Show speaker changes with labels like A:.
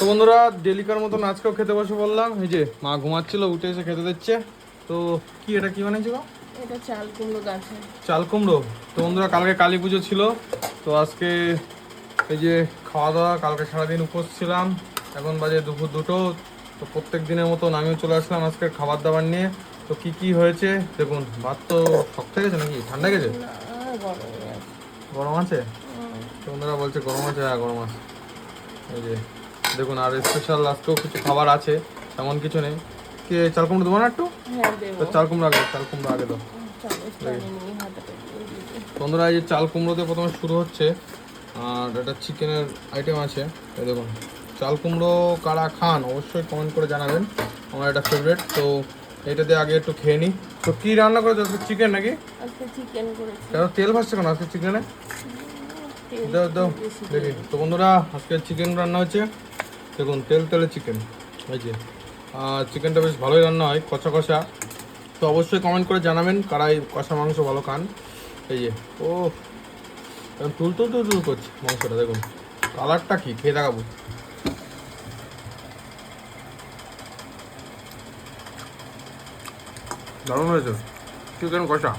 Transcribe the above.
A: তো বন্ধুরা ডেলিকার মতন আজকেও খেতে বসে বললাম। এই যে মা ঘুমাচ্ছিল, উঠে এসে খেতে দিচ্ছে। তো কি এটা কি বানিয়েছিল?
B: এটা চাল কুমড়ো গাছে
A: চাল কুমড়ো। তো বন্ধুরা কালকে কালী পুজো ছিল, তো আজকে এই যে খাওয়া দাওয়া, কালকে সারাদিন উপোস ছিলাম, এখন বাজে দুপুর 2টো। তো প্রত্যেক দিনের মতন আমিও চলে আসলাম আজকের খাবার দাবার নিয়ে। তো কি কি হয়েছে দেখুন। ভাত তো শক্ত হয়ে গেছে নাকি ঠান্ডা গেছে?
B: না, গরমে আছে।
A: গরম আছে? তো বন্ধুরা বলছে গরম আছে, হ্যাঁ গরম আছে। এই যে দেখুন, আর স্পেশাল আজকেও কিছু খাবার আছে, তেমন কিছু নেই। কি চাল কুমড়ো দেবো না একটু?
B: হ্যাঁ দেবো।
A: তো চাল কুমড়ো আগে, চাল কুমড়ো আগে দাও।
B: চামচটা নিয়ে হাতাটা দিয়ে দিবি।
A: বন্ধুরা এই যে চাল কুমড়োতে প্রথমে শুরু হচ্ছে, আর এটা চিকেনের আইটেম আছে। এই দেখুন, চাল কুমড়ো কারা খান অবশ্যই কমেন্ট করে জানাবেন, আমার এটা ফেভারিট। তো এটা দিয়ে আগে একটু খেয়ে নিই। তো কী রান্না করেছো আজকে? চিকেন নাকি?
B: আজকে চিকেন করেছি।
A: কেন তেল ভাসছে কেন আজকে চিকেনে?
B: তেল
A: দাও দাও
B: বেশি
A: দেখি। তো বন্ধুরা আজকে চিকেন রান্না হচ্ছে, দেখুন তেল তেলে চিকেন। এই যে চিকেনটা বেশ ভালোই রান্না হয়, কষা কষা। তো অবশ্যই কমেন্ট করে জানাবেন কারা এই কষা মাংস ভালো খান। এই যে ও তুল তুল তুল তুল করছে মাংসটা, দেখুন কালারটা কি, খেয়ে দেখাবো। দারুণ হয়েছে চিকেন কষা।